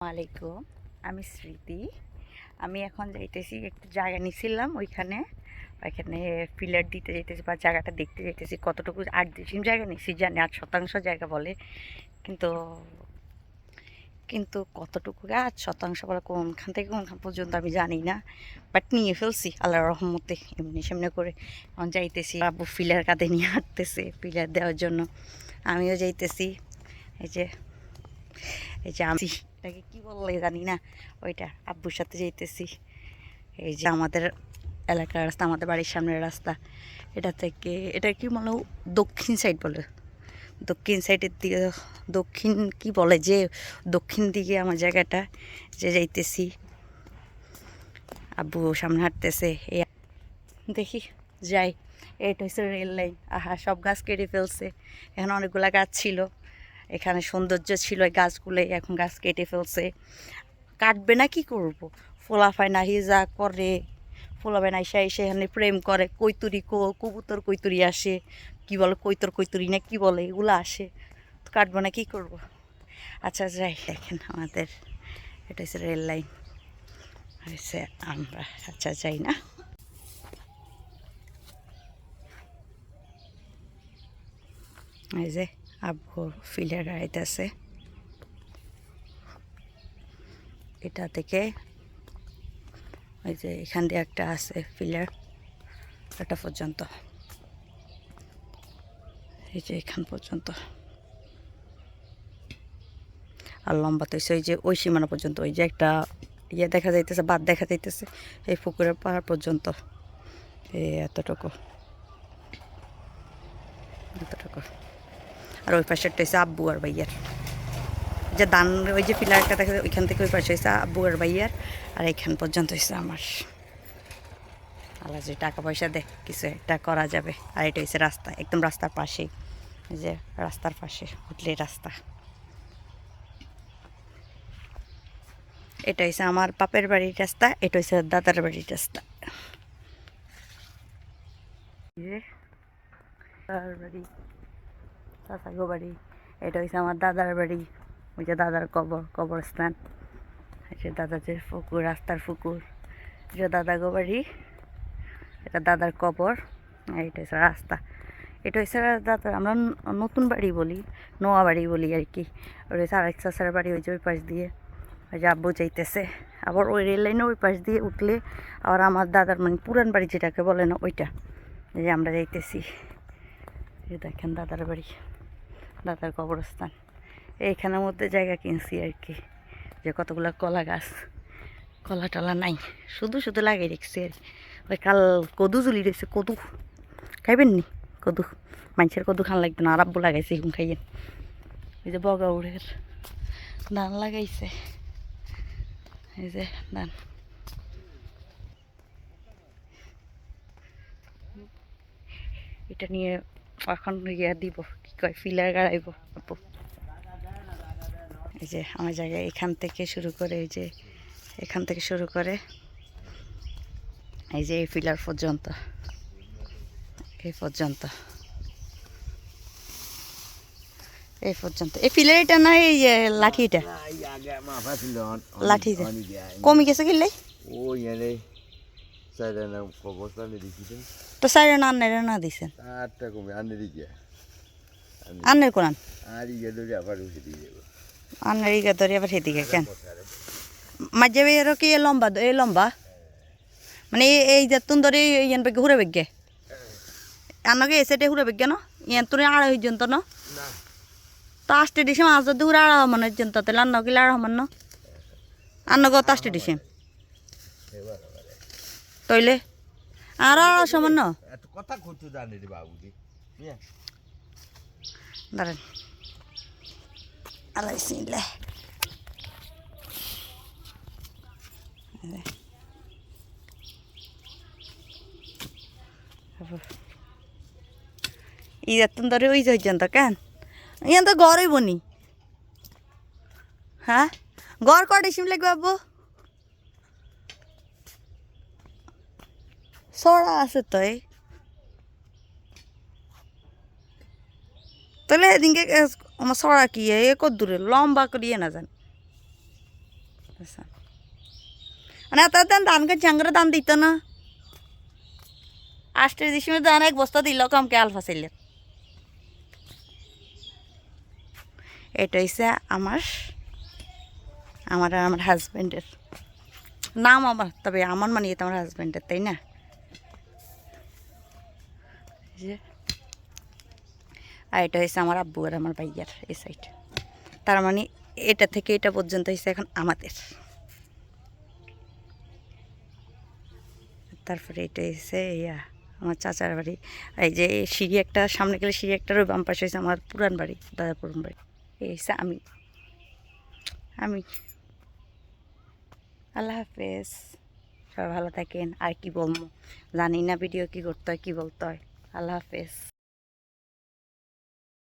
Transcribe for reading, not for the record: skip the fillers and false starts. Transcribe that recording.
আলাইকুম, আমি স্মৃতি। আমি এখন যাইতেছি, একটু জায়গা নিছিলাম ওইখানে ফিলার দিতে যাইতেছি বা জায়গাটা দেখতে যাইতেছি। কতটুকু 8 ডিসিম জায়গা নিছি জানি, 8 শতাংশ জায়গা বলে, কিন্তু কিন্তু কতটুকু 8 শতাংশ বলে কোনখান থেকে কোনখান পর্যন্ত আমি জানি না, বাট নিয়ে ফেলছি আল্লাহর রহমতে এমনি সামনে করে। এখন যাইতেছি, আব্বু ফিলার কাঁধে নিয়ে হাঁটতেছে ফিলার দেওয়ার জন্য, আমিও যাইতেছি। এই যে এই যে আমি এটাকে কী বললে জানি না, ওইটা আব্বুর সাথে যাইতেছি। এই যে আমাদের এলাকার রাস্তা, আমাদের বাড়ির সামনের রাস্তা। এটা থেকে এটা কি বলে, দক্ষিণ সাইড বলে, দক্ষিণ সাইডের দিকে, দক্ষিণ কি বলে যে, দক্ষিণ দিকে আমার জায়গাটা, যে যাইতেছি। আব্বু সামনে হাঁটতেছে, এই দেখি যাই। এটা হচ্ছে রেল লাইন। আহা, সব গাছ কেটে ফেলছে। এখানে অনেকগুলা গাছ ছিল, এখানে সৌন্দর্য ছিল এই গাছগুলোই, এখন গাছ কেটে ফেলছে। কাটবে না, কি করবো? ফোলাফায় না যা করে, ফোলাফায় না এসে এখানে প্রেম করে, কৈতুরি কবুতর কৈতুরি আসে, কি বলে কৈতুরি না কি বলে, এগুলো আসে। কাটবো না, কি করব? আচ্ছা যাই, দেখেন আমাদের এটা হচ্ছে রেল লাইন হয়েছে, আমরা আচ্ছা যাই না। এই যে আব্বু ফিলার গাড়িতেছে, এটা থেকে ওই যে এখান দিয়ে একটা আছে ফিলার, এটা পর্যন্ত, এই যে এখান পর্যন্ত। আর লম্বা তো ওই যে ওই সীমানা পর্যন্ত, ওই যে একটা ইয়ে দেখা যাইতেছে, বাদ দেখা যাইতেছে, এই পুকুরের পাহাড় পর্যন্ত, এই এতটুকু এতটুকু। আর ওই পাশেরটা হচ্ছে আব্বু আর ভাইয়ার, যে দান, ওই যে পিলারটা দেখা যায় ওইখান থেকে ওই পাশে হয়েছে আব্বু আর ভাইয়ার, আর এইখান পর্যন্ত হয়েছে আমার। আল্লাহ যে টাকা পয়সা দেয় কিছু একটা করা যাবে। আর এটা হচ্ছে রাস্তা, একদম রাস্তার পাশেই, যে রাস্তার পাশে উঠলে রাস্তা। এটা হচ্ছে আমার বাপের বাড়ির রাস্তা, এটা হচ্ছে দাদার বাড়ির রাস্তা। দাদার বাড়ি, চাচাগো বাড়ি, এটা হচ্ছে আমার দাদার বাড়ি। ওই যে দাদার কবরস্থান, এই যে দাদার যে পুকুর, রাস্তার পুকুর, যে দাদাগো বাড়ি, এটা দাদার কবর। এইটা হচ্ছে রাস্তা, এটা হচ্ছে দাদা, আমরা নতুন বাড়ি বলি, নোয়া বাড়ি বলি আর কি। ওই হচ্ছে আরেক চাচার বাড়ি, ওই যে ওই পাশ দিয়ে ওই যে আব্বু যাইতেছে। আবার ওই রেল লাইনে ওই পাশ দিয়ে উঠলে আবার আমার দাদার, মানে পুরান বাড়ি যেটাকে বলে না, ওইটা, এই যে আমরা যাইতেছি। এই দেখেন দাদার বাড়ি, দাদার কবরস্থান। এইখানের মধ্যে জায়গা কিনছি আর কি, যে কতগুলো কলা গাছ, কলা টলা নাই, শুধু শুধু লাগিয়ে রেখেছি আর। ওই কাল কদু ঝুলি রয়েছে, কদু খাইবেন নি? কদু, মানুষের কদু খান লাগবে না, আর আব্বু লাগাইছে, এখন খাইয়েন। এই যে বগা উড়ের ধান লাগাইছে, এই যে ধান। এটা নিয়ে এখন ইয়ে দিব, কি কয়, ফিলার গাড়াইব আপু। এই যে আমার জায়গায় এখান থেকে শুরু করে, এই যে এখান থেকে শুরু করে এই যে এই ফিলার পর্যন্ত, এই পর্যন্ত, এই পর্যন্ত। এই ফিলার এটা না, এই লাঠিটা, লাঠিটা কমে গেছে কিনলে তো সাইড না, আন্নের না দিছেন আন্নের কোরআন, আন্নের ইগা ধরে আবার সেদিকে কেন মাঝে এরও কি লম্বা, এই লম্বা, মানে এই যে তুন ধরে ইয়ান বেগে ঘুরে বেগে আনকে এই সাইডে ঘুরে বেগে ন, ইয়ান তুই আড়াই পর্যন্ত ন, তো 8 ডিসেম আজ যদি ঘুরে আড়া হমান পর্যন্ত, তাহলে আন্ন কিলো আড়া হমান ন, আন্নগো তো 8 ডিসেম তইলে আর আড়া সমান ন। কথা কইতো জানি রে বাবুজি, দাঁড়ান আলাই সিনলে ইদাতুন ধরে ওই পর্যন্ত কেন, ইয়ান তো ঘরই বনি। হ্যাঁ, ঘর কটা সিম লাগবে আব্বু? সরা আছে তো, তাহলে এদিনকে আমার সরা কি এ কত দূরে লম্বা করিয়ে না জান। বুঝছেন? মানে এত দান ধান গাছ জাঙ্গরে দান দিত না আষ্টের দিসমে দান এক বস্তা দিল কমকে আলফা চাইলেন এটা হচ্ছে আমার আমার আর আমার হাজব্যান্ডের নাম আমার তবে আমার মানে এটা আমার হাজব্যান্ডের তাই না এই যে। আর এটা হচ্ছে আমার আব্বু আর আমার ভাইয়ার এই সাইড তার মানে এটা থেকে এটা পর্যন্ত হচ্ছে এখন আমাদের তারপরে এটা হচ্ছে ইয়া আমার চাচার বাড়ি এই যে এই সিঁড়ি একটা সামনে গেলে সিঁড়ি একটার ওই বাম পাশে হচ্ছে আমার পুরান বাড়ি দাদার পুরান বাড়ি এই হচ্ছে আমি আল্লাহ হাফেজ সবাই ভালো থাকেন আর কি বলবো জানি না ভিডিও কি করতে হয় কি বলতে হয় আল্লাহ হাফেজ